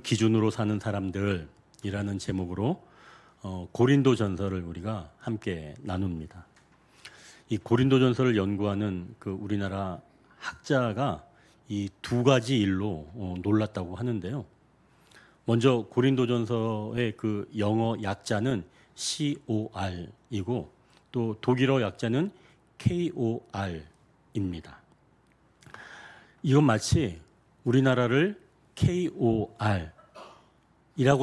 기준으로 사는 사람들이라는 제목으로 고린도전서를 우리가 함께 나눕니다. 이 고린도전서를 연구하는 그 우리나라 학자가 이 두 가지 일로 놀랐다고 하는데요. 먼저 고린도전서의 그 영어 약자는 COR이고 또 독일어 약자는 KOR입니다. 이건 마치 우리나라를 KOR이라고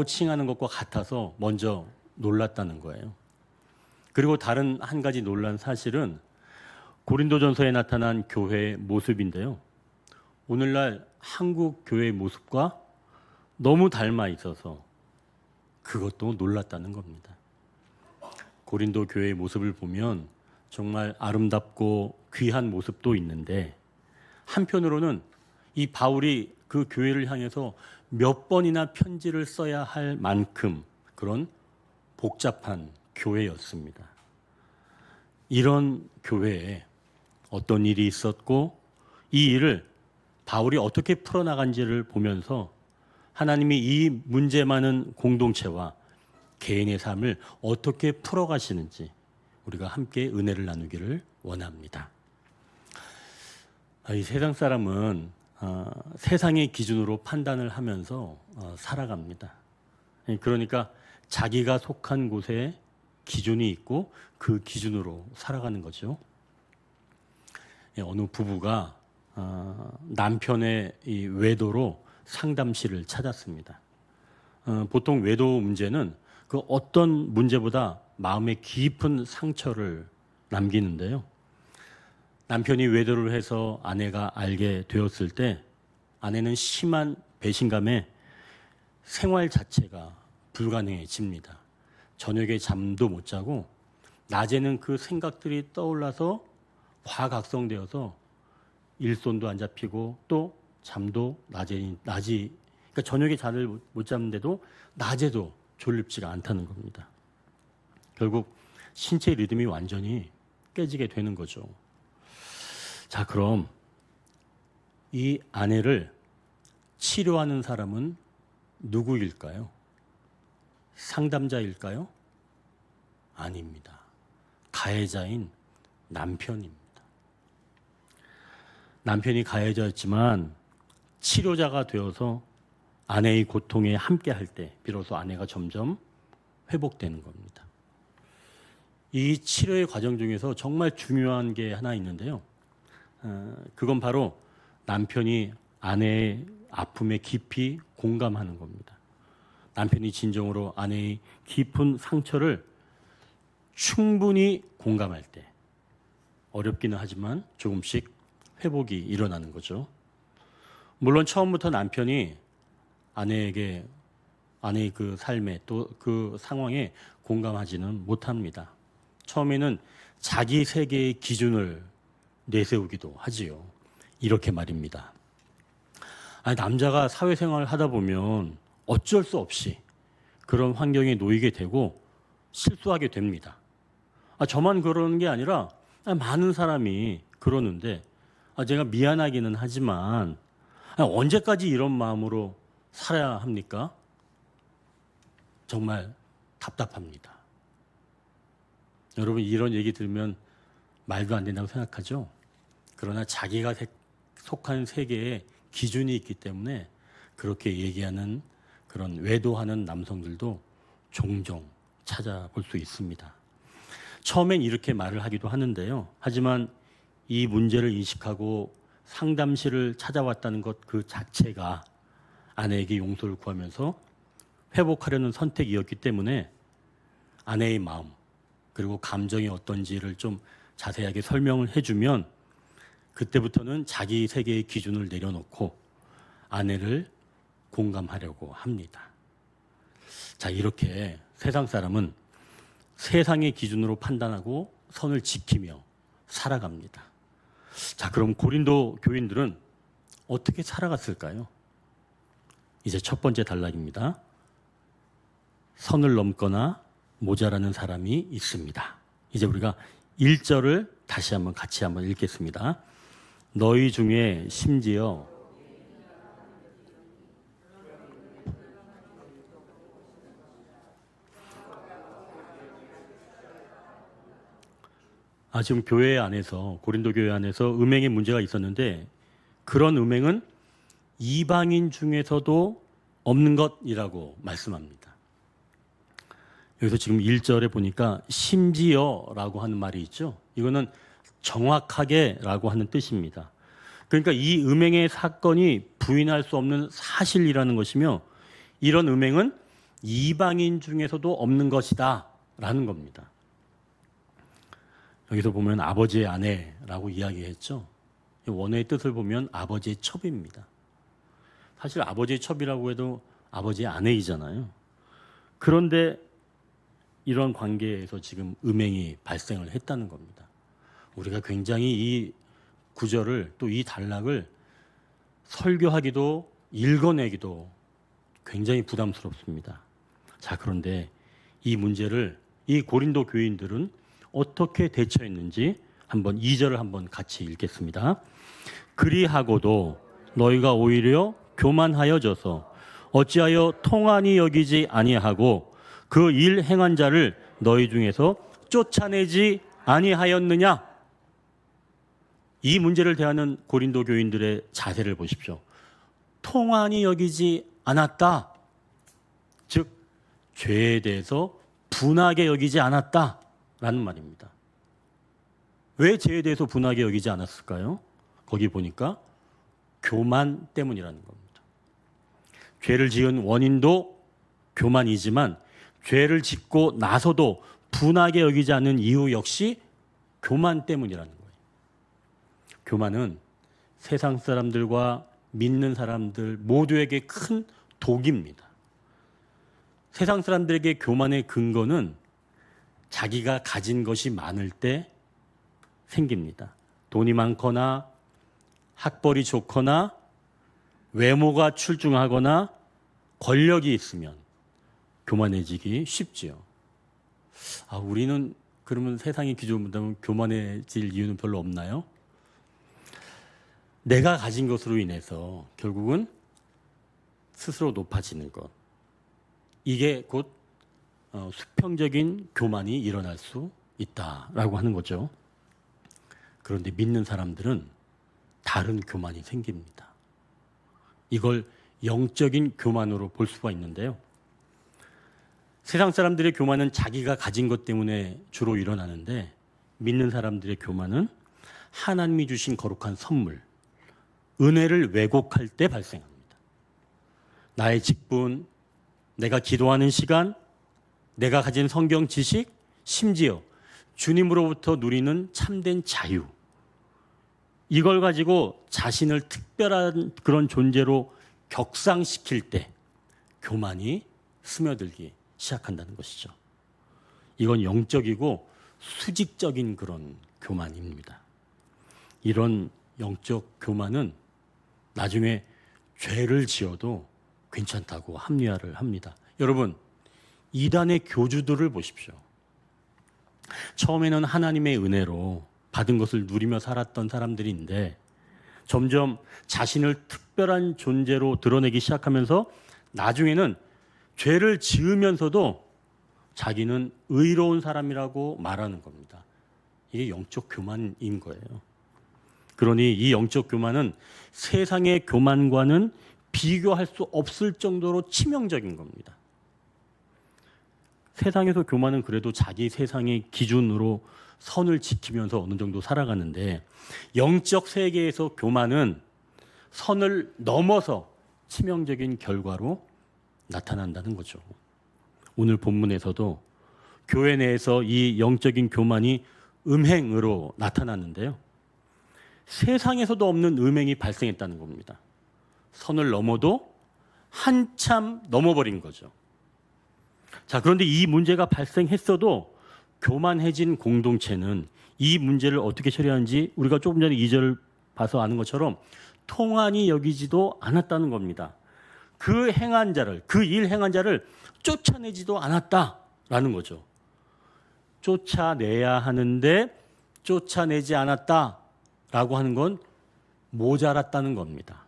칭하는 것과 같아서 먼저 놀랐다는 거예요. 그리고 다른 한 가지 놀란 사실은 고린도전서에 나타난 교회의 모습인데요. 오늘날 한국 교회의 모습과 너무 닮아 있어서 그것도 놀랐다는 겁니다. 고린도 교회의 모습을 보면 정말 아름답고 귀한 모습도 있는데 한편으로는 이 바울이 그 교회를 향해서 몇 번이나 편지를 써야 할 만큼 그런 복잡한 교회였습니다. 이런 교회에 어떤 일이 있었고 이 일을 바울이 어떻게 풀어나간지를 보면서 하나님이 이 문제 많은 공동체와 개인의 삶을 어떻게 풀어가시는지 우리가 함께 은혜를 나누기를 원합니다. 이 세상 사람은 세상의 기준으로 판단을 하면서 살아갑니다. 그러니까 자기가 속한 곳에 기준이 있고 그 기준으로 살아가는 거죠. 어느 부부가 남편의 이 외도로 상담실을 찾았습니다. 보통 외도 문제는 그 어떤 문제보다 마음에 깊은 상처를 남기는데요. 남편이 외도를 해서 아내가 알게 되었을 때 아내는 심한 배신감에 생활 자체가 불가능해집니다. 저녁에 잠도 못 자고 낮에는 그 생각들이 떠올라서 과각성되어서 일손도 안 잡히고 또 잠도 그러니까 저녁에 잠을 못 자는데도 낮에도 졸립지가 않다는 겁니다. 결국 신체 리듬이 완전히 깨지게 되는 거죠. 자, 그럼 이 아내를 치료하는 사람은 누구일까요? 상담자일까요? 아닙니다. 가해자인 남편입니다. 남편이 가해자였지만 치료자가 되어서 아내의 고통에 함께 할 때 비로소 아내가 점점 회복되는 겁니다. 이 치료의 과정 중에서 정말 중요한 게 하나 있는데요. 그건 바로 남편이 아내의 아픔에 깊이 공감하는 겁니다. 남편이 진정으로 아내의 깊은 상처를 충분히 공감할 때 어렵기는 하지만 조금씩 회복이 일어나는 거죠. 물론 처음부터 남편이 아내의 그 삶에 또 그 상황에 공감하지는 못합니다. 처음에는 자기 세계의 기준을 내세우기도 하지요. 이렇게 말입니다. 남자가 사회생활을 하다 보면 어쩔 수 없이 그런 환경에 놓이게 되고 실수하게 됩니다. 저만 그러는 게 아니라 많은 사람이 그러는데 제가 미안하기는 하지만 언제까지 이런 마음으로 살아야 합니까? 정말 답답합니다. 여러분 이런 얘기 들으면 말도 안 된다고 생각하죠? 그러나 자기가 속한 세계에 기준이 있기 때문에 그렇게 얘기하는 그런 외도하는 남성들도 종종 찾아볼 수 있습니다. 처음엔 이렇게 말을 하기도 하는데요. 하지만 이 문제를 인식하고 상담실을 찾아왔다는 것 그 자체가 아내에게 용서를 구하면서 회복하려는 선택이었기 때문에 아내의 마음 그리고 감정이 어떤지를 좀 자세하게 설명을 해주면 그때부터는 자기 세계의 기준을 내려놓고 아내를 공감하려고 합니다. 자, 이렇게 세상 사람은 세상의 기준으로 판단하고 선을 지키며 살아갑니다. 자, 그럼 고린도 교인들은 어떻게 살아갔을까요? 이제 첫 번째 단락입니다. 선을 넘거나 모자라는 사람이 있습니다. 이제 우리가 1절을 다시 한번 같이 한번 읽겠습니다. 너희 중에 심지어 지금 교회 안에서 고린도 교회 안에서 음행의 문제가 있었는데 그런 음행은 이방인 중에서도 없는 것이라고 말씀합니다. 여기서 지금 1절에 보니까 심지어라고 하는 말이 있죠. 이거는 정확하게라고 하는 뜻입니다. 그러니까 이 음행의 사건이 부인할 수 없는 사실이라는 것이며 이런 음행은 이방인 중에서도 없는 것이다 라는 겁니다. 여기서 보면 아버지의 아내라고 이야기했죠. 원어의 뜻을 보면 아버지의 첩입니다. 사실 아버지의 첩이라고 해도 아버지의 아내이잖아요. 그런데 이런 관계에서 지금 음행이 발생을 했다는 겁니다. 우리가 굉장히 이 구절을 또 이 단락을 설교하기도 읽어내기도 굉장히 부담스럽습니다. 자, 그런데 이 문제를 이 고린도 교인들은 어떻게 대처했는지 한번 2절을 한번 같이 읽겠습니다. 그리하고도 너희가 오히려 교만하여져서 어찌하여 통한이 여기지 아니하고 그 일 행한 자를 너희 중에서 쫓아내지 아니하였느냐? 이 문제를 대하는 고린도 교인들의 자세를 보십시오. 통한이 여기지 않았다. 즉 죄에 대해서 분하게 여기지 않았다라는 말입니다. 왜 죄에 대해서 분하게 여기지 않았을까요? 거기 보니까 교만 때문이라는 겁니다. 죄를 지은 원인도 교만이지만 죄를 짓고 나서도 분하게 여기지 않는 이유 역시 교만 때문이라는 거예요. 교만은 세상 사람들과 믿는 사람들 모두에게 큰 독입니다. 세상 사람들에게 교만의 근거는 자기가 가진 것이 많을 때 생깁니다. 돈이 많거나 학벌이 좋거나 외모가 출중하거나 권력이 있으면 교만해지기 쉽지요. 우리는 그러면 세상의 기준으로 본다면 교만해질 이유는 별로 없나요? 내가 가진 것으로 인해서 결국은 스스로 높아지는 것. 이게 곧 수평적인 교만이 일어날 수 있다라고 하는 거죠. 그런데 믿는 사람들은 다른 교만이 생깁니다. 이걸 영적인 교만으로 볼 수가 있는데요. 세상 사람들의 교만은 자기가 가진 것 때문에 주로 일어나는데 믿는 사람들의 교만은 하나님이 주신 거룩한 선물, 은혜를 왜곡할 때 발생합니다. 나의 직분, 내가 기도하는 시간, 내가 가진 성경 지식, 심지어 주님으로부터 누리는 참된 자유. 이걸 가지고 자신을 특별한 그런 존재로 격상시킬 때 교만이 스며들기 시작한다는 것이죠. 이건 영적이고 수직적인 그런 교만입니다. 이런 영적 교만은 나중에 죄를 지어도 괜찮다고 합리화를 합니다. 여러분, 이단의 교주들을 보십시오. 처음에는 하나님의 은혜로 받은 것을 누리며 살았던 사람들인데 점점 자신을 특별한 존재로 드러내기 시작하면서 나중에는 죄를 지으면서도 자기는 의로운 사람이라고 말하는 겁니다. 이게 영적 교만인 거예요. 그러니 이 영적 교만은 세상의 교만과는 비교할 수 없을 정도로 치명적인 겁니다. 세상에서 교만은 그래도 자기 세상의 기준으로 선을 지키면서 어느 정도 살아가는데 영적 세계에서 교만은 선을 넘어서 치명적인 결과로 나타난다는 거죠. 오늘 본문에서도 교회 내에서 이 영적인 교만이 음행으로 나타났는데요. 세상에서도 없는 음행이 발생했다는 겁니다. 선을 넘어도 한참 넘어버린 거죠. 자, 그런데 이 문제가 발생했어도 교만해진 공동체는 이 문제를 어떻게 처리하는지 우리가 조금 전에 2절을 봐서 아는 것처럼 통한이 여기지도 않았다는 겁니다. 그 행한 자를, 그 일 행한 자를 쫓아내지도 않았다라는 거죠. 쫓아내야 하는데 쫓아내지 않았다라고 하는 건 모자랐다는 겁니다.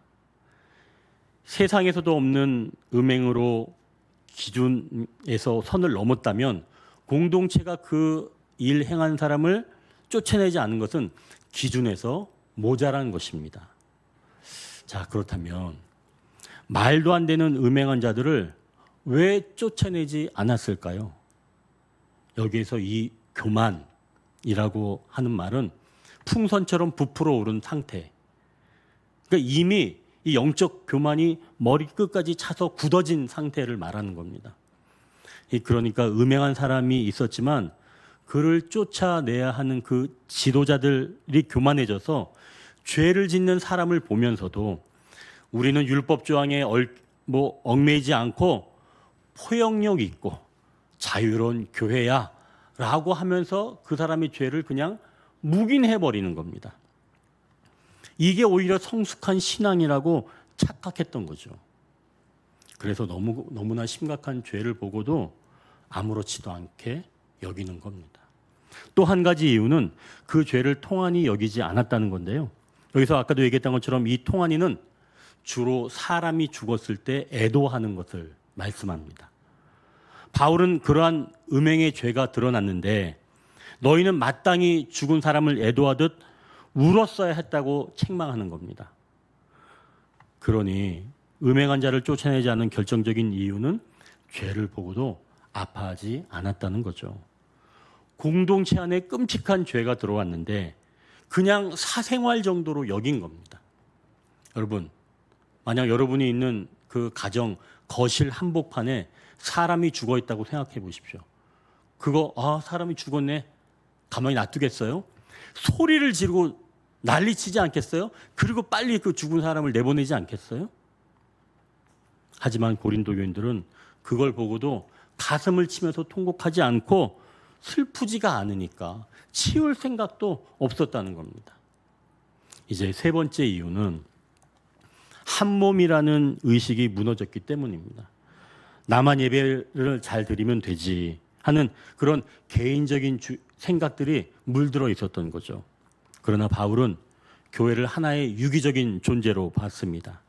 세상에서도 없는 음행으로 기준에서 선을 넘었다면 공동체가 그 일 행한 사람을 쫓아내지 않은 것은 기준에서 모자란 것입니다. 자, 그렇다면 말도 안 되는 음행한 자들을 왜 쫓아내지 않았을까요? 여기에서 이 교만이라고 하는 말은 풍선처럼 부풀어 오른 상태. 그러니까 이미 이 영적 교만이 머리끝까지 차서 굳어진 상태를 말하는 겁니다. 그러니까 음행한 사람이 있었지만 그를 쫓아내야 하는 그 지도자들이 교만해져서 죄를 짓는 사람을 보면서도 우리는 율법 조항에 얽매이지 않고 포용력 있고 자유로운 교회야 라고 하면서 그 사람의 죄를 그냥 묵인해 버리는 겁니다. 이게 오히려 성숙한 신앙이라고 착각했던 거죠. 그래서 너무나 심각한 죄를 보고도 아무렇지도 않게 여기는 겁니다. 또 한 가지 이유는 그 죄를 통한이 여기지 않았다는 건데요. 여기서 아까도 얘기했던 것처럼 이 통한이는 주로 사람이 죽었을 때 애도하는 것을 말씀합니다. 바울은 그러한 음행의 죄가 드러났는데 너희는 마땅히 죽은 사람을 애도하듯 울었어야 했다고 책망하는 겁니다. 그러니 음행한 자를 쫓아내지 않는 결정적인 이유는 죄를 보고도 아파하지 않았다는 거죠. 공동체 안에 끔찍한 죄가 들어왔는데 그냥 사생활 정도로 여긴 겁니다. 여러분, 만약 여러분이 있는 그 가정 거실 한복판에 사람이 죽어 있다고 생각해 보십시오. 그거 사람이 죽었네. 가만히 놔두겠어요? 소리를 지르고 난리치지 않겠어요? 그리고 빨리 그 죽은 사람을 내보내지 않겠어요? 하지만 고린도 교인들은 그걸 보고도 가슴을 치면서 통곡하지 않고 슬프지가 않으니까 치울 생각도 없었다는 겁니다. 이제 세 번째 이유는 한 몸이라는 의식이 무너졌기 때문입니다. 나만 예배를 잘 드리면 되지 하는 그런 개인적인 생각들이 물들어 있었던 거죠. 그러나 바울은 교회를 하나의 유기적인 존재로 봤습니다.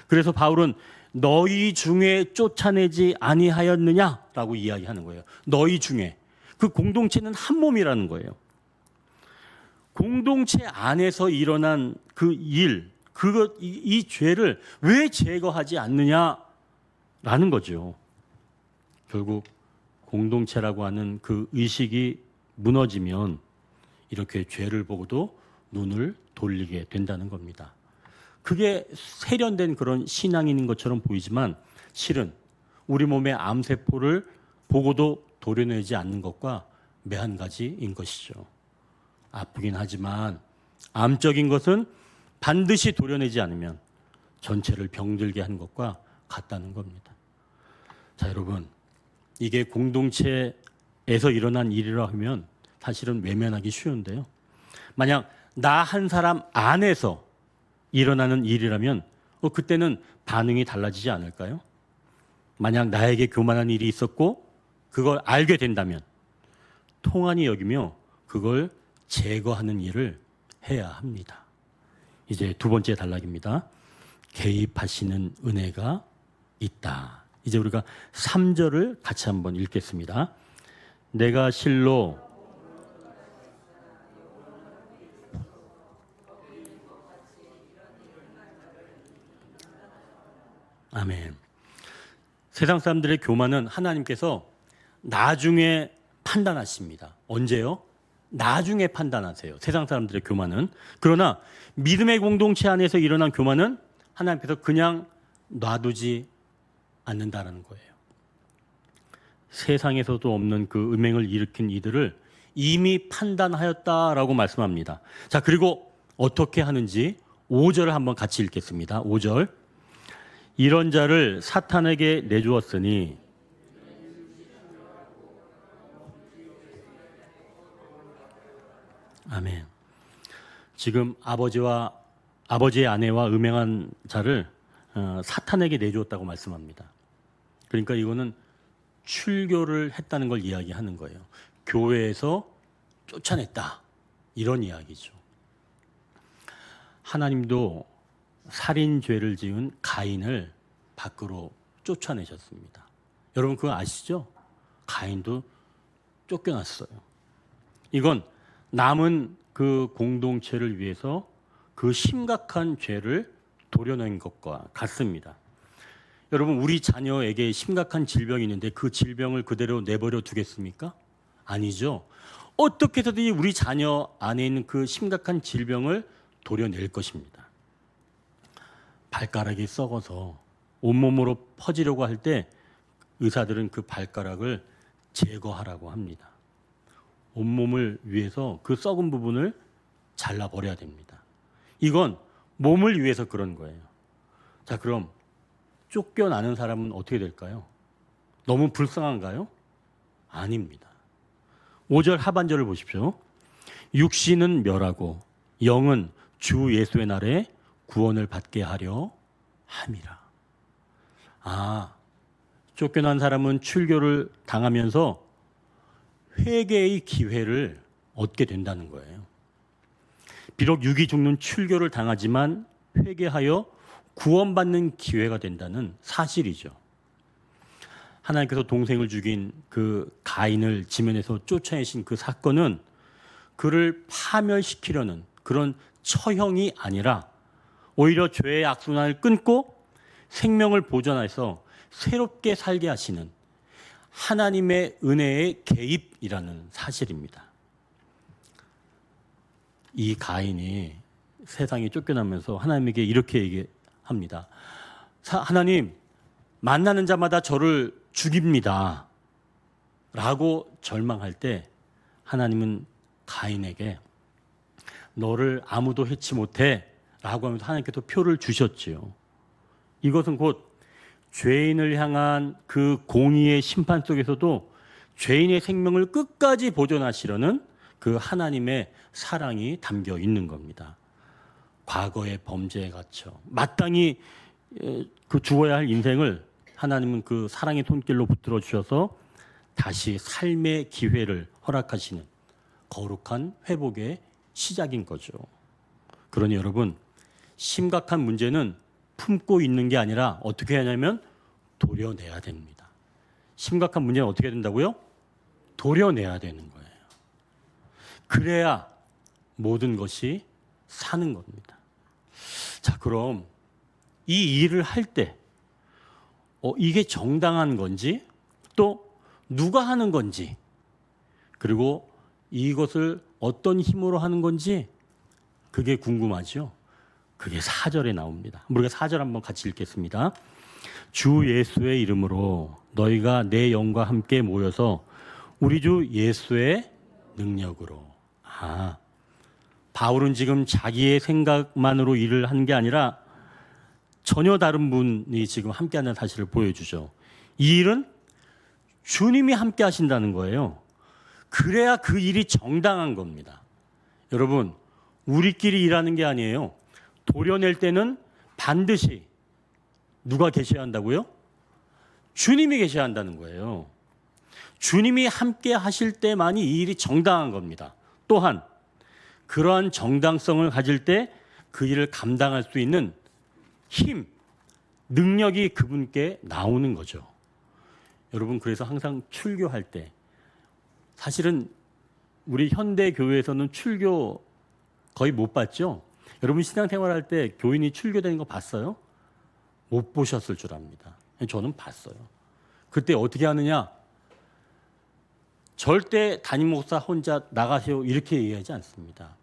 그래서 바울은 너희 중에 쫓아내지 아니하였느냐라고 이야기하는 거예요. 너희 중에. 그 공동체는 한 몸이라는 거예요. 공동체 안에서 일어난 그 일, 이 죄를 왜 제거하지 않느냐라는 거죠. 결국 공동체라고 하는 그 의식이 무너지면 이렇게 죄를 보고도 눈을 돌리게 된다는 겁니다. 그게 세련된 그런 신앙인 것처럼 보이지만 실은 우리 몸의 암세포를 보고도 도려내지 않는 것과 매한가지인 것이죠. 아프긴 하지만 암적인 것은 반드시 도려내지 않으면 전체를 병들게 하는 것과 같다는 겁니다. 자, 여러분, 이게 공동체에서 일어난 일이라 하면 사실은 외면하기 쉬운데요. 만약 나 한 사람 안에서 일어나는 일이라면 그때는 반응이 달라지지 않을까요? 만약 나에게 교만한 일이 있었고 그걸 알게 된다면 통한이 여기며 그걸 제거하는 일을 해야 합니다. 이제 두 번째 단락입니다. 개입하시는 은혜가 있다. 이제 우리가 3절을 같이 한번 읽겠습니다. 내가 실로 아멘. 세상 사람들의 교만은 하나님께서 나중에 판단하십니다. 언제요? 나중에 판단하세요. 세상 사람들의 교만은. 그러나 믿음의 공동체 안에서 일어난 교만은 하나님께서 그냥 놔두지 않는다는 거예요. 세상에서도 없는 그 음행을 일으킨 이들을 이미 판단하였다라고 말씀합니다. 자, 그리고 어떻게 하는지 5절을 한번 같이 읽겠습니다. 5절. 이런 자를 사탄에게 내주었으니 아멘. 지금 아버지의 아내와 음행한 자를 사탄에게 내주었다고 말씀합니다. 그러니까 이거는 출교를 했다는 걸 이야기하는 거예요. 교회에서 쫓아냈다. 이런 이야기죠. 하나님도 살인죄를 지은 가인을 밖으로 쫓아내셨습니다. 여러분 그거 아시죠? 가인도 쫓겨났어요. 이건 남은 그 공동체를 위해서 그 심각한 죄를 도려낸 것과 같습니다. 여러분, 우리 자녀에게 심각한 질병이 있는데 그 질병을 그대로 내버려 두겠습니까? 아니죠. 어떻게 해서든지 우리 자녀 안에 있는 그 심각한 질병을 도려낼 것입니다. 발가락이 썩어서 온몸으로 퍼지려고 할 때 의사들은 그 발가락을 제거하라고 합니다. 온몸을 위해서 그 썩은 부분을 잘라버려야 됩니다. 이건 몸을 위해서 그런 거예요. 자, 그럼 쫓겨나는 사람은 어떻게 될까요? 너무 불쌍한가요? 아닙니다. 5절 하반절을 보십시오. 육신은 멸하고 영은 주 예수의 날에 구원을 받게 하려 함이라. 아, 쫓겨난 사람은 출교를 당하면서 회개의 기회를 얻게 된다는 거예요. 비록 육이 죽는 출교를 당하지만 회개하여 구원받는 기회가 된다는 사실이죠. 하나님께서 동생을 죽인 그 가인을 지면에서 쫓아내신 그 사건은 그를 파멸시키려는 그런 처형이 아니라 오히려 죄의 악순환을 끊고 생명을 보존해서 새롭게 살게 하시는 하나님의 은혜의 개입이라는 사실입니다. 이 가인이 세상에 쫓겨나면서 하나님에게 이렇게 얘기합니다. 하나님, 만나는 자마다 저를 죽입니다. 라고 절망할 때 하나님은 가인에게 너를 아무도 해치 못해 라고 하면서 하나님께서 표를 주셨지요. 이것은 곧 죄인을 향한 그 공의의 심판 속에서도 죄인의 생명을 끝까지 보존하시려는 그 하나님의 사랑이 담겨 있는 겁니다. 과거의 범죄에 갇혀 마땅히 그 죽어야 할 인생을 하나님은 그 사랑의 손길로 붙들어 주셔서 다시 삶의 기회를 허락하시는 거룩한 회복의 시작인 거죠. 그러니 여러분, 심각한 문제는 품고 있는 게 아니라 어떻게 하냐면 도려내야 됩니다. 심각한 문제는 어떻게 된다고요? 도려내야 되는 거예요. 그래야 모든 것이 사는 겁니다. 자, 그럼 이 일을 할 때 이게 정당한 건지 또 누가 하는 건지 그리고 이것을 어떤 힘으로 하는 건지 그게 궁금하죠? 그게 4절에 나옵니다. 우리가 4절 한번 같이 읽겠습니다. 주 예수의 이름으로 너희가 내 영과 함께 모여서 우리 주 예수의 능력으로. 바울은 지금 자기의 생각만으로 일을 하는 게 아니라 전혀 다른 분이 지금 함께하는 사실을 보여주죠. 이 일은 주님이 함께 하신다는 거예요. 그래야 그 일이 정당한 겁니다. 여러분, 우리끼리 일하는 게 아니에요. 도려낼 때는 반드시 누가 계셔야 한다고요? 주님이 계셔야 한다는 거예요. 주님이 함께 하실 때만이 이 일이 정당한 겁니다. 또한 그러한 정당성을 가질 때 그 일을 감당할 수 있는 힘, 능력이 그분께 나오는 거죠. 여러분, 그래서 항상 출교할 때 사실은 우리 현대 교회에서는 출교 거의 못 봤죠? 여러분 신앙생활할 때 교인이 출교되는 거 봤어요? 못 보셨을 줄 압니다. 저는 봤어요. 그때 어떻게 하느냐? 절대 담임 목사 혼자 나가세요 이렇게 얘기하지 않습니다.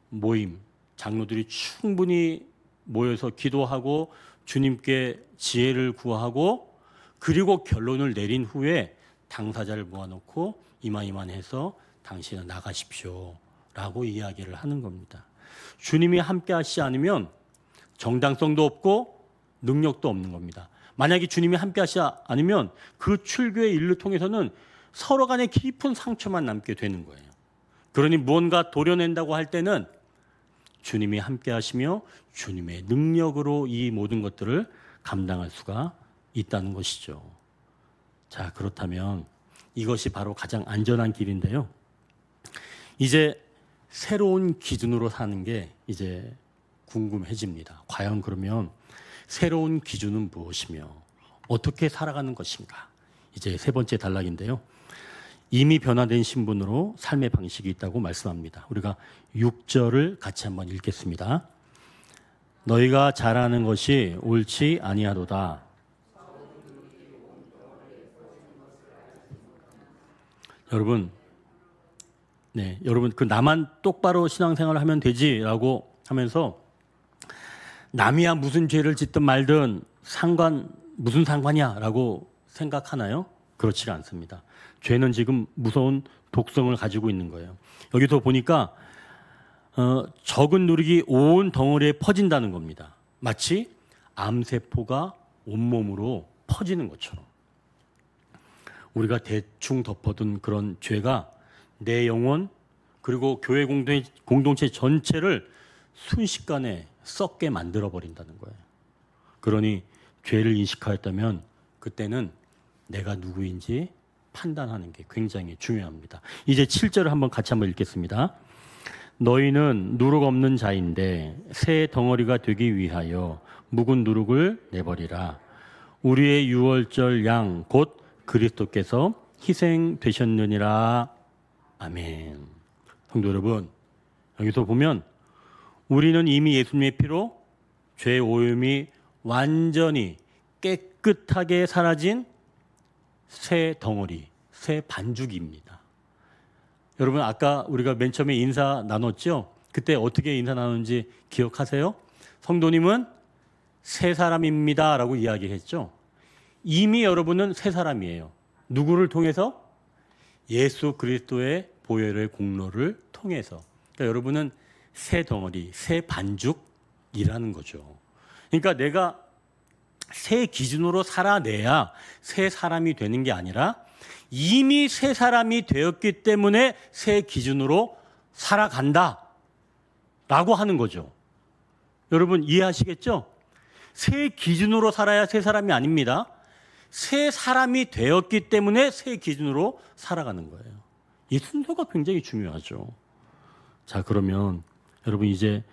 모임, 장로들이 충분히 모여서 기도하고 주님께 지혜를 구하고 그리고 결론을 내린 후에 당사자를 모아놓고 이만해서 당신은 나가십시오 라고 이야기를 하는 겁니다. 주님이 함께 하시지 않으면 정당성도 없고 능력도 없는 겁니다. 만약에 주님이 함께 하시지 않으면 그 출교의 일을 통해서는 서로 간에 깊은 상처만 남게 되는 거예요. 그러니 무언가 도려낸다고 할 때는 주님이 함께 하시며 주님의 능력으로 이 모든 것들을 감당할 수가 있다는 것이죠. 자, 그렇다면 이것이 바로 가장 안전한 길인데요. 이제 새로운 기준으로 사는 게 이제 궁금해집니다. 과연 그러면 새로운 기준은 무엇이며 어떻게 살아가는 것인가? 이제 세 번째 단락인데요. 이미 변화된 신분으로 삶의 방식이 있다고 말씀합니다. 우리가 6절을 같이 한번 읽겠습니다. 너희가 잘하는 것이 옳지 아니하도다. 여러분, 여러분 그 나만 똑바로 신앙생활을 하면 되지라고 하면서 남이야 무슨 죄를 짓든 말든 무슨 상관이야라고 생각하나요? 그렇지 않습니다. 죄는 지금 무서운 독성을 가지고 있는 거예요. 여기서 보니까 적은 누룩이 온 덩어리에 퍼진다는 겁니다. 마치 암세포가 온몸으로 퍼지는 것처럼 우리가 대충 덮어둔 그런 죄가 내 영혼 그리고 교회 공동체 전체를 순식간에 썩게 만들어버린다는 거예요. 그러니 죄를 인식하였다면 그때는 내가 누구인지 판단하는 게 굉장히 중요합니다. 이제 7절을 같이 한번 읽겠습니다. 너희는 누룩 없는 자인데 새 덩어리가 되기 위하여 묵은 누룩을 내버리라. 우리의 유월절 양 곧 그리스도께서 희생되셨느니라. 아멘. 성도 여러분, 여기서 보면 우리는 이미 예수님의 피로 죄 오염이 완전히 깨끗하게 사라진 새 덩어리, 새 반죽입니다. 여러분 아까 우리가 맨 처음에 인사 나눴죠? 그때 어떻게 인사 나눴는지 기억하세요? 성도님은 새 사람입니다 라고 이야기했죠? 이미 여러분은 새 사람이에요. 누구를 통해서? 예수 그리스도의 보혈의 공로를 통해서. 그러니까 여러분은 새 덩어리, 새 반죽이라는 거죠. 그러니까 내가 새 기준으로 살아내야 새 사람이 되는 게 아니라 이미 새 사람이 되었기 때문에 새 기준으로 살아간다 라고 하는 거죠. 여러분 이해하시겠죠? 새 기준으로 살아야 새 사람이 아닙니다. 새 사람이 되었기 때문에 새 기준으로 살아가는 거예요. 이 순서가 굉장히 중요하죠. 자, 그러면 여러분 이제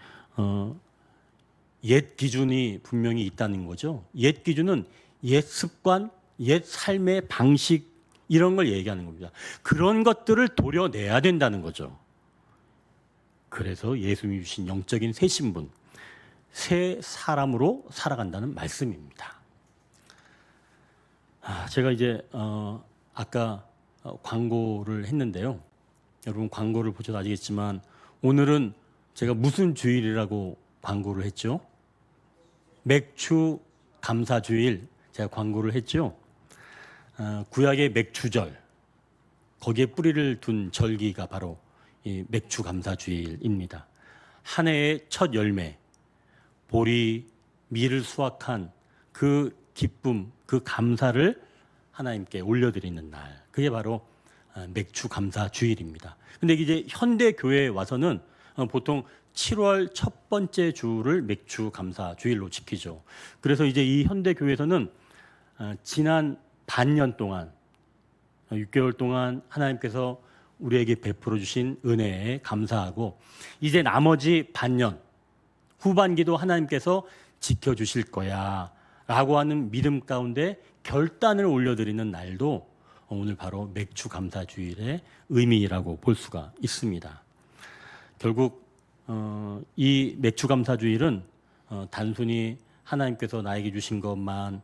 옛 기준이 분명히 있다는 거죠. 옛 기준은 옛 습관, 옛 삶의 방식 이런 걸 얘기하는 겁니다. 그런 것들을 도려내야 된다는 거죠. 그래서 예수님이 주신 영적인 새 신분, 새 사람으로 살아간다는 말씀입니다. 제가 이제 아까 광고를 했는데요. 여러분 광고를 보셔도 아시겠지만 오늘은 제가 무슨 주일이라고 광고를 했죠? 맥주 감사 주일 제가 광고를 했죠. 구약의 맥주절 거기에 뿌리를 둔 절기가 바로 이 맥주 감사 주일입니다. 한 해의 첫 열매 보리 밀을 수확한 그 기쁨 그 감사를 하나님께 올려드리는 날 그게 바로 맥주 감사 주일입니다. 근데 이제 현대 교회에 와서는 보통 7월 첫 번째 주를 맥주 감사 주일로 지키죠. 그래서 이제 이 현대 교회에서는 지난 반년 동안 6개월 동안 하나님께서 우리에게 베풀어 주신 은혜에 감사하고 이제 나머지 반년 후반기도 하나님께서 지켜주실 거야 라고 하는 믿음 가운데 결단을 올려드리는 날도 오늘 바로 맥주 감사 주일의 의미라고 볼 수가 있습니다. 결국 이 맥주 감사 주일은 단순히 하나님께서 나에게 주신 것만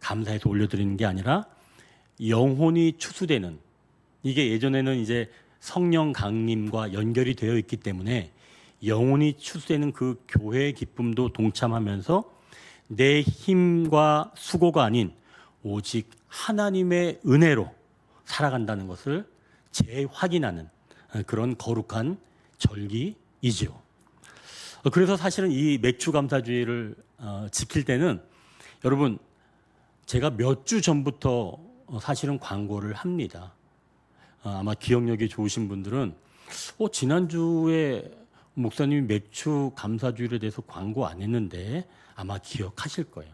감사해서 올려드리는 게 아니라 영혼이 추수되는 이게 예전에는 이제 성령 강림과 연결이 되어 있기 때문에 영혼이 추수되는 그 교회의 기쁨도 동참하면서 내 힘과 수고가 아닌 오직 하나님의 은혜로 살아간다는 것을 재확인하는 그런 거룩한 절기이죠. 그래서 사실은 이 맥주 감사주의를 지킬 때는 여러분 제가 몇 주 전부터 사실은 광고를 합니다. 아마 기억력이 좋으신 분들은 지난주에 목사님이 맥주 감사주일에 대해서 광고 안 했는데 아마 기억하실 거예요.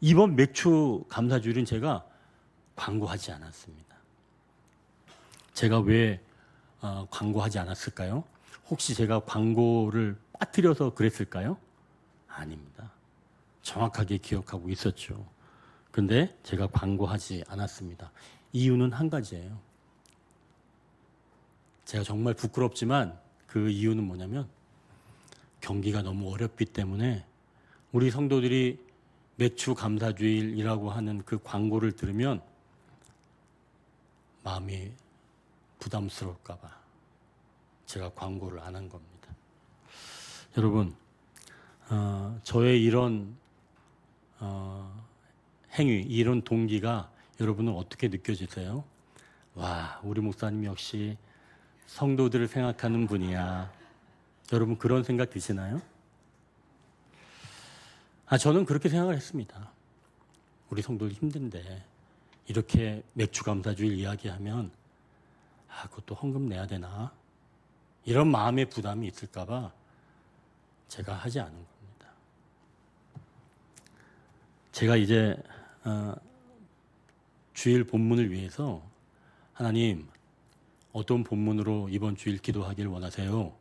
이번 맥주 감사주일은 제가 광고하지 않았습니다. 제가 왜 광고하지 않았을까요? 혹시 제가 광고를 빠뜨려서 그랬을까요? 아닙니다. 정확하게 기억하고 있었죠. 근데 제가 광고하지 않았습니다. 이유는 한 가지예요. 제가 정말 부끄럽지만 그 이유는 뭐냐면 경기가 너무 어렵기 때문에 우리 성도들이 매추 감사주일이라고 하는 그 광고를 들으면 마음이 부담스러울까 봐 제가 광고를 안 한 겁니다. 여러분, 저의 이런 행위, 이런 동기가 여러분은 어떻게 느껴지세요? 와, 우리 목사님 역시 성도들을 생각하는 분이야. 여러분 그런 생각 드시나요? 저는 그렇게 생각을 했습니다. 우리 성도들 힘든데 이렇게 맥주감사주일 이야기하면 그것도 헌금 내야 되나? 이런 마음의 부담이 있을까 봐 제가 하지 않은 겁니다. 제가 이제 주일 본문을 위해서 하나님 어떤 본문으로 이번 주일 기도하길 원하세요?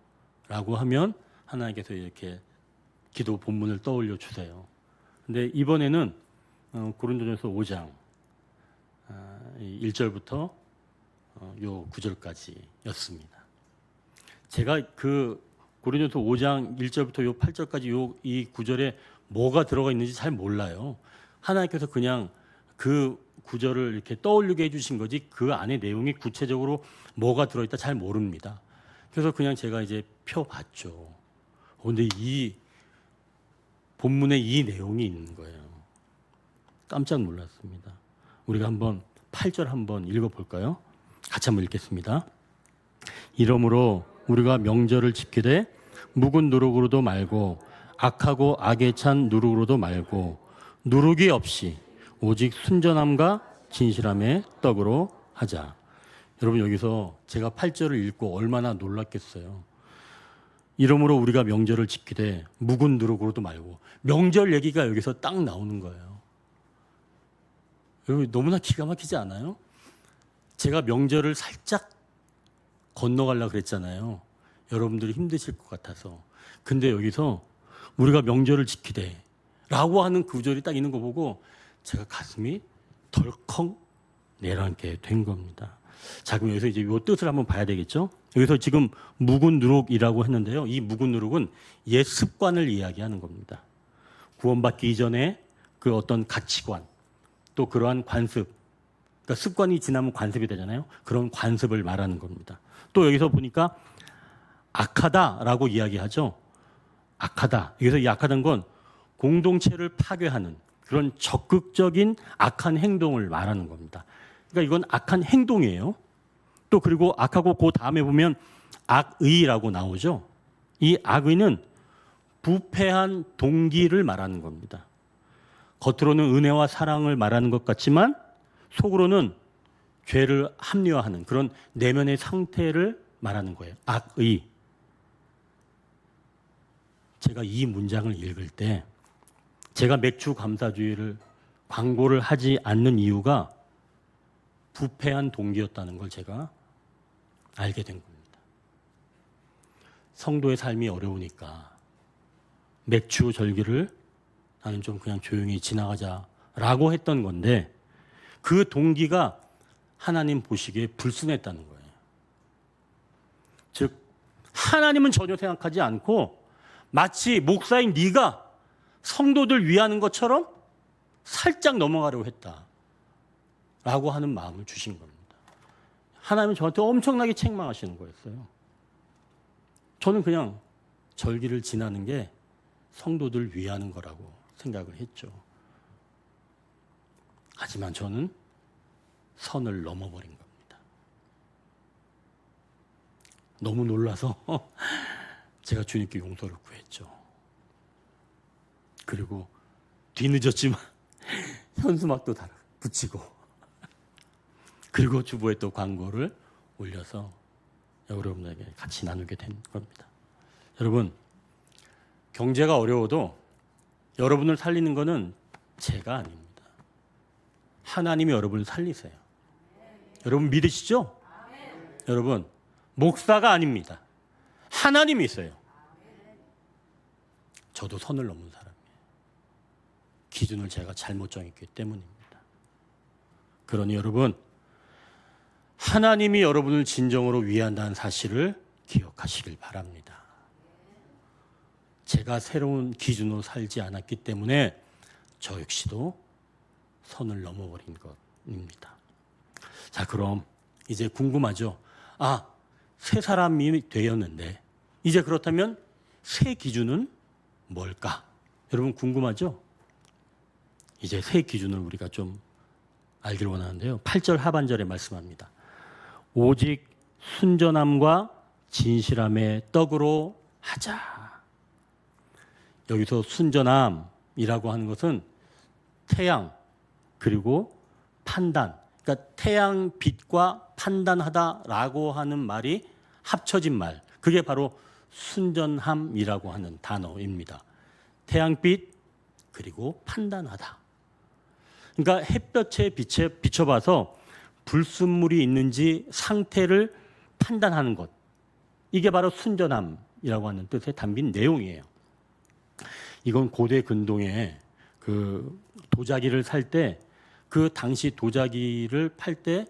라고 하면 하나님께서 이렇게 기도 본문을 떠올려 주세요. 근데 이번에는 고린도전서 5장 1절부터 요 9절까지였습니다. 제가 그 고린도전서 5장 1절부터 요 8절까지 이 9절에 뭐가 들어가 있는지 잘 몰라요. 하나님께서 그냥 그 구절을 이렇게 떠올리게 해주신 거지 그 안에 내용이 구체적으로 뭐가 들어있다 잘 모릅니다. 그래서 그냥 제가 이제 펴봤죠. 근데 이 본문에 이 내용이 있는 거예요. 깜짝 놀랐습니다. 우리가 한번 8절 한번 읽어볼까요? 같이 한번 읽겠습니다. 이러므로 우리가 명절을 지키되 묵은 누룩으로도 말고 악하고 악에 찬 누룩으로도 말고 누룩이 없이 오직 순전함과 진실함의 떡으로 하자. 여러분 여기서 제가 8절을 읽고 얼마나 놀랐겠어요. 이러므로 우리가 명절을 지키되 묵은 누룩으로도 말고 명절 얘기가 여기서 딱 나오는 거예요. 여러분 너무나 기가 막히지 않아요? 제가 명절을 살짝 건너가려고 그랬잖아요. 여러분들이 힘드실 것 같아서. 근데 여기서 우리가 명절을 지키되 라고 하는 구절이 딱 있는 거 보고 제가 가슴이 덜컹 내려앉게 된 겁니다. 자, 그럼 여기서 이제 이 뜻을 한번 봐야 되겠죠? 여기서 지금 묵은 누룩이라고 했는데요. 이 묵은 누룩은 옛 습관을 이야기하는 겁니다. 구원받기 이전에 그 어떤 가치관, 또 그러한 관습, 그러니까 습관이 지나면 관습이 되잖아요. 그런 관습을 말하는 겁니다. 또 여기서 보니까 악하다라고 이야기하죠. 악하다. 여기서 이 악하다는 건 공동체를 파괴하는 그런 적극적인 악한 행동을 말하는 겁니다. 그러니까 이건 악한 행동이에요. 또 그리고 악하고 그 다음에 보면 악의라고 나오죠. 이 악의는 부패한 동기를 말하는 겁니다. 겉으로는 은혜와 사랑을 말하는 것 같지만 속으로는 죄를 합리화하는 그런 내면의 상태를 말하는 거예요. 악의. 제가 이 문장을 읽을 때 제가 맥주 감사주의를 광고를 하지 않는 이유가 부패한 동기였다는 걸 제가 알게 된 겁니다. 성도의 삶이 어려우니까 맥주 절기를 나는 좀 그냥 조용히 지나가자라고 했던 건데 그 동기가 하나님 보시기에 불순했다는 거예요. 즉 하나님은 전혀 생각하지 않고 마치 목사인 네가 성도들 위하는 것처럼 살짝 넘어가려고 했다라고 하는 마음을 주신 겁니다. 하나님은 저한테 엄청나게 책망하시는 거였어요. 저는 그냥 절기를 지나는 게 성도들 위하는 거라고 생각을 했죠. 하지만 저는 선을 넘어버린 겁니다. 너무 놀라서 제가 주님께 용서를 구했죠. 그리고 뒤늦었지만 현수막도 붙이고 그리고 주보에 또 광고를 올려서 여러분에게 같이 나누게 된 겁니다. 여러분 경제가 어려워도 여러분을 살리는 것은 제가 아닙니다. 하나님이 여러분을 살리세요. 여러분 믿으시죠? 여러분 목사가 아닙니다. 하나님이 있어요. 저도 선을 넘은 사람이에요. 기준을 제가 잘못 정했기 때문입니다. 그러니 여러분 하나님이 여러분을 진정으로 위한다는 사실을 기억하시길 바랍니다. 제가 새로운 기준으로 살지 않았기 때문에 저 역시도 선을 넘어버린 것입니다. 자, 그럼 이제 궁금하죠? 새 사람이 되었는데 이제 그렇다면 새 기준은 뭘까? 여러분 궁금하죠? 이제 새 기준을 우리가 좀 알기를 원하는데요. 8절 하반절에 말씀합니다. 오직 순전함과 진실함의 떡으로 하자. 여기서 순전함이라고 하는 것은 태양 그리고 판단, 그러니까 태양 빛과 판단하다라고 하는 말이 합쳐진 말, 그게 바로 순전함이라고 하는 단어입니다. 태양빛 그리고 판단하다. 그러니까 햇볕의 빛에 비춰봐서 불순물이 있는지 상태를 판단하는 것, 이게 바로 순전함이라고 하는 뜻의 담긴 내용이에요. 이건 고대 근동에 그 도자기를 살 때, 그 당시 도자기를 팔 때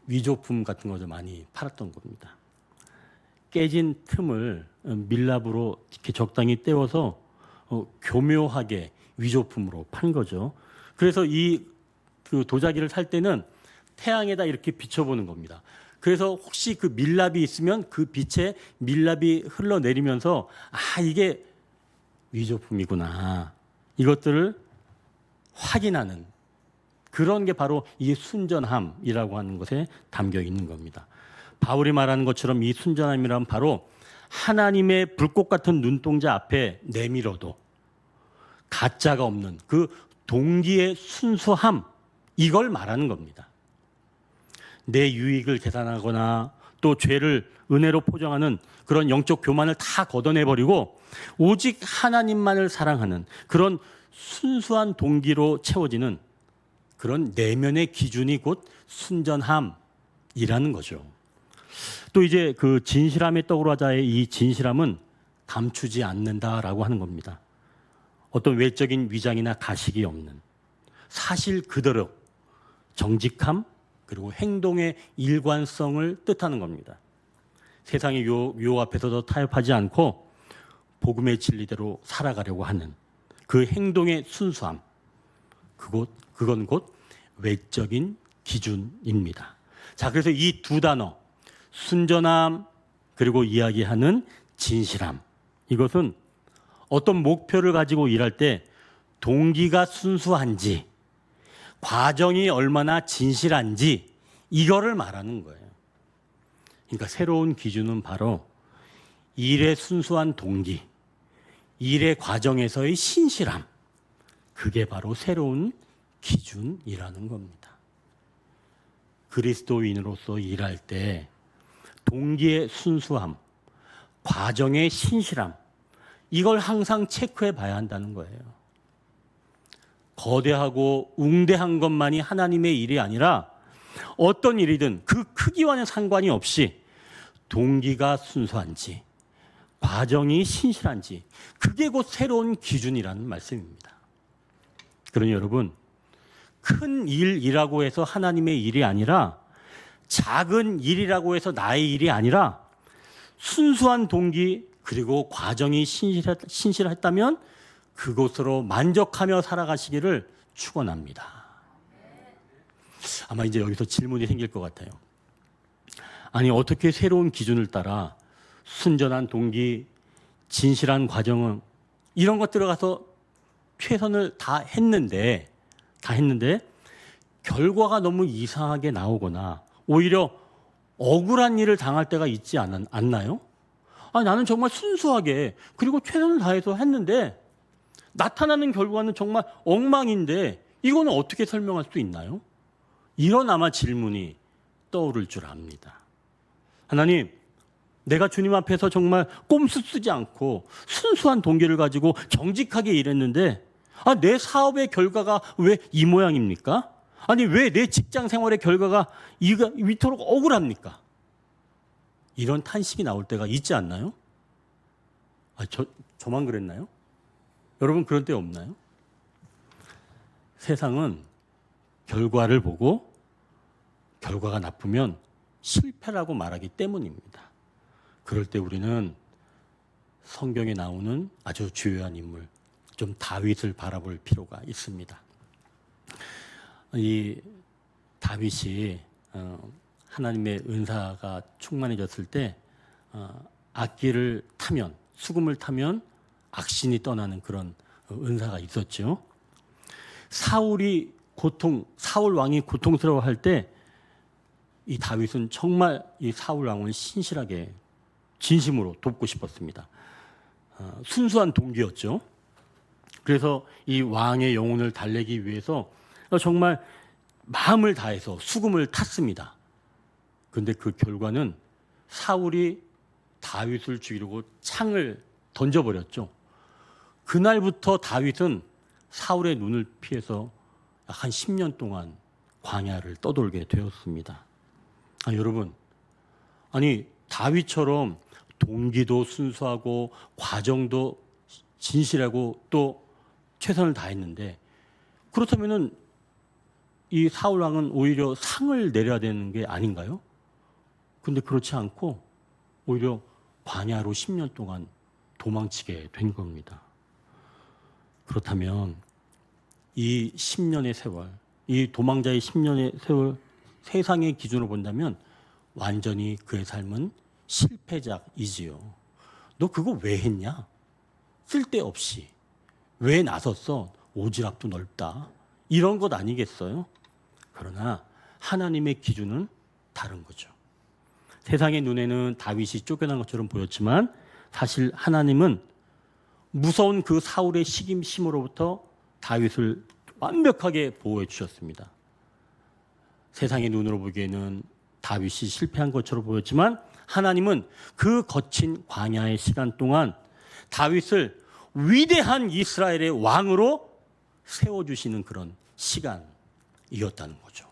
위조품 같은 것을 많이 팔았던 겁니다. 깨진 틈을 밀랍으로 이렇게 적당히 떼어서 교묘하게 위조품으로 판 거죠. 그래서 그 도자기를 살 때는 태양에다 이렇게 비춰보는 겁니다. 그래서 혹시 그 밀랍이 있으면 그 빛에 밀랍이 흘러내리면서 이게 위조품이구나, 이것들을 확인하는 그런 게 바로 이 순전함이라고 하는 것에 담겨 있는 겁니다. 바울이 말하는 것처럼 이 순전함이란 바로 하나님의 불꽃 같은 눈동자 앞에 내밀어도 가짜가 없는 그 동기의 순수함, 이걸 말하는 겁니다. 내 유익을 계산하거나 또 죄를 은혜로 포장하는 그런 영적 교만을 다 걷어내버리고 오직 하나님만을 사랑하는 그런 순수한 동기로 채워지는 그런 내면의 기준이 곧 순전함이라는 거죠. 또 이제 그 진실함의 떡으로 하자의 이 진실함은 감추지 않는다라고 하는 겁니다. 어떤 외적인 위장이나 가식이 없는 사실 그대로 정직함 그리고 행동의 일관성을 뜻하는 겁니다. 세상의 유혹 앞에서도 타협하지 않고 복음의 진리대로 살아가려고 하는 그 행동의 순수함, 그건 곧 외적인 기준입니다. 자, 그래서 이 두 단어, 순전함 그리고 이야기하는 진실함, 이것은 어떤 목표를 가지고 일할 때 동기가 순수한지, 과정이 얼마나 진실한지, 이거를 말하는 거예요. 그러니까 새로운 기준은 바로 일의 순수한 동기, 일의 과정에서의 신실함, 그게 바로 새로운 기준이라는 겁니다. 그리스도인으로서 일할 때 동기의 순수함, 과정의 신실함, 이걸 항상 체크해 봐야 한다는 거예요. 거대하고 웅대한 것만이 하나님의 일이 아니라 어떤 일이든 그 크기와는 상관이 없이 동기가 순수한지, 과정이 신실한지, 그게 곧 새로운 기준이라는 말씀입니다. 그러니 여러분, 큰 일이라고 해서 하나님의 일이 아니라, 작은 일이라고 해서 나의 일이 아니라, 순수한 동기 그리고 과정이 신실했다면 그것으로 만족하며 살아가시기를 축원합니다. 아마 이제 여기서 질문이 생길 것 같아요. 아니, 어떻게 새로운 기준을 따라 순전한 동기, 진실한 과정은 이런 것 들어가서 최선을 다 했는데 결과가 너무 이상하게 나오거나 오히려 억울한 일을 당할 때가 있지 않나요? 나는 정말 순수하게 그리고 최선을 다해서 했는데 나타나는 결과는 정말 엉망인데 이거는 어떻게 설명할 수 있나요? 이런 아마 질문이 떠오를 줄 압니다. 하나님, 내가 주님 앞에서 정말 꼼수 쓰지 않고 순수한 동기를 가지고 정직하게 일했는데 내 사업의 결과가 왜 이 모양입니까? 아니, 왜 내 직장 생활의 결과가 이토록 억울합니까? 이런 탄식이 나올 때가 있지 않나요? 저만 그랬나요? 여러분 그런 때 없나요? 세상은 결과를 보고 결과가 나쁘면 실패라고 말하기 때문입니다. 그럴 때 우리는 성경에 나오는 아주 주요한 인물, 좀 다윗을 바라볼 필요가 있습니다. 이 다윗이 하나님의 은사가 충만해졌을 때 악기를 타면, 수금을 타면 악신이 떠나는 그런 은사가 있었죠. 사울 왕이 고통스러워할 때 이 다윗은 정말 이 사울 왕을 신실하게 진심으로 돕고 싶었습니다. 순수한 동기였죠. 그래서 이 왕의 영혼을 달래기 위해서 정말 마음을 다해서 수금을 탔습니다. 그런데 그 결과는 사울이 다윗을 죽이려고 창을 던져버렸죠. 그날부터 다윗은 사울의 눈을 피해서 약 한 10년 동안 광야를 떠돌게 되었습니다. 여러분, 다윗처럼 동기도 순수하고 과정도 진실하고 또 최선을 다했는데, 그렇다면은 이 사울 왕은 오히려 상을 내려야 되는 게 아닌가요? 근데 그렇지 않고 오히려 광야로 10년 동안 도망치게 된 겁니다. 그렇다면 이 10년의 세월, 이 도망자의 10년의 세월, 세상의 기준으로 본다면 완전히 그의 삶은 실패작이지요. 너 그거 왜 했냐? 쓸데없이. 왜 나섰어? 오지랖도 넓다. 이런 것 아니겠어요? 그러나 하나님의 기준은 다른 거죠. 세상의 눈에는 다윗이 쫓겨난 것처럼 보였지만 사실 하나님은 무서운 그 사울의 시김심으로부터 다윗을 완벽하게 보호해 주셨습니다. 세상의 눈으로 보기에는 다윗이 실패한 것처럼 보였지만 하나님은 그 거친 광야의 시간 동안 다윗을 위대한 이스라엘의 왕으로 세워주시는 그런 시간이었다는 거죠.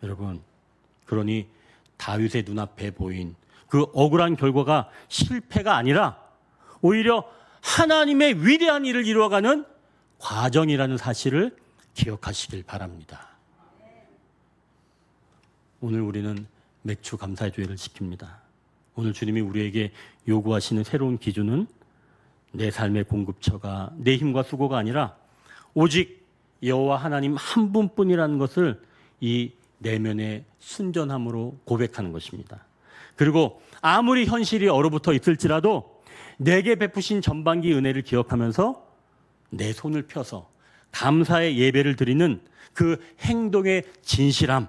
여러분, 그러니 다윗의 눈앞에 보인 그 억울한 결과가 실패가 아니라 오히려 하나님의 위대한 일을 이루어가는 과정이라는 사실을 기억하시길 바랍니다. 오늘 우리는 맥주 감사의 주일을 지킵니다. 오늘 주님이 우리에게 요구하시는 새로운 기준은 내 삶의 공급처가 내 힘과 수고가 아니라 오직 여호와 하나님 한 분뿐이라는 것을 이 내면의 순전함으로 고백하는 것입니다. 그리고 아무리 현실이 얼어붙어 있을지라도 내게 베푸신 전반기 은혜를 기억하면서 내 손을 펴서 감사의 예배를 드리는 그 행동의 진실함,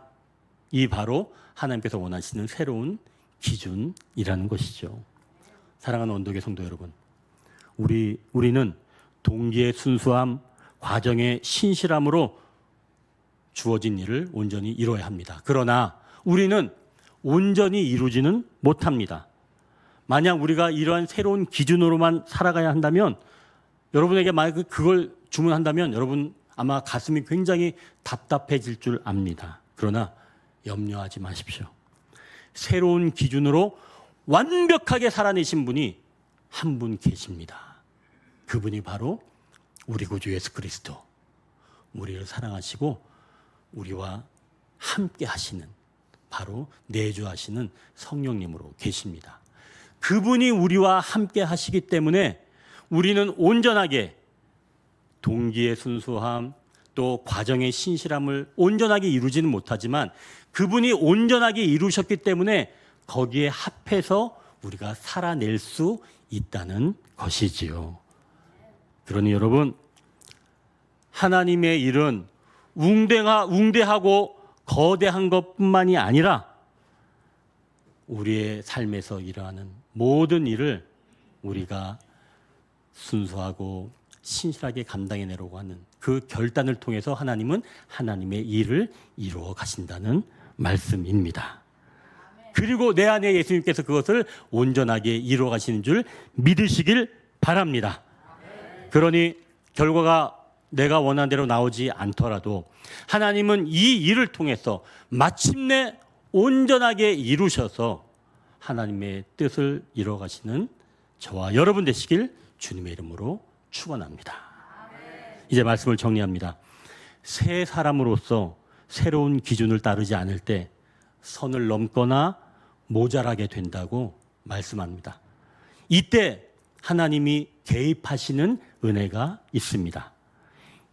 이 바로 하나님께서 원하시는 새로운 기준이라는 것이죠. 사랑하는 언덕의 성도 여러분, 우리는 동기의 순수함, 과정의 신실함으로 주어진 일을 온전히 이뤄야 합니다. 그러나 우리는 온전히 이루지는 못합니다. 만약 우리가 이러한 새로운 기준으로만 살아가야 한다면, 여러분에게 만약 그걸 주문한다면 여러분 아마 가슴이 굉장히 답답해질 줄 압니다. 그러나 염려하지 마십시오. 새로운 기준으로 완벽하게 살아내신 분이 한 분 계십니다. 그분이 바로 우리 구주 예수 그리스도. 우리를 사랑하시고 우리와 함께 하시는, 바로 내주하시는 성령님으로 계십니다. 그분이 우리와 함께 하시기 때문에 우리는 온전하게 동기의 순수함, 또 과정의 신실함을 온전하게 이루지는 못하지만 그분이 온전하게 이루셨기 때문에 거기에 합해서 우리가 살아낼 수 있다는 것이지요. 그러니 여러분, 하나님의 일은 웅대하고 거대한 것뿐만이 아니라 우리의 삶에서 일어나는 모든 일을 우리가 순수하고 신실하게 감당해내려고 하는 그 결단을 통해서 하나님은 하나님의 일을 이루어 가신다는 말씀입니다. 그리고 내 안에 예수님께서 그것을 온전하게 이루어 가시는 줄 믿으시길 바랍니다. 그러니 결과가 내가 원하는 대로 나오지 않더라도 하나님은 이 일을 통해서 마침내 온전하게 이루셔서 하나님의 뜻을 이루어 가시는 저와 여러분 되시길 주님의 이름으로 축원합니다. 이제 말씀을 정리합니다. 새 사람으로서 새로운 기준을 따르지 않을 때 선을 넘거나 모자라게 된다고 말씀합니다. 이때 하나님이 개입하시는 은혜가 있습니다.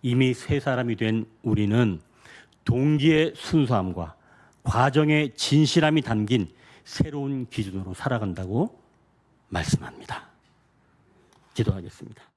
이미 새 사람이 된 우리는 동기의 순수함과 과정의 진실함이 담긴 새로운 기준으로 살아간다고 말씀합니다. 기도하겠습니다.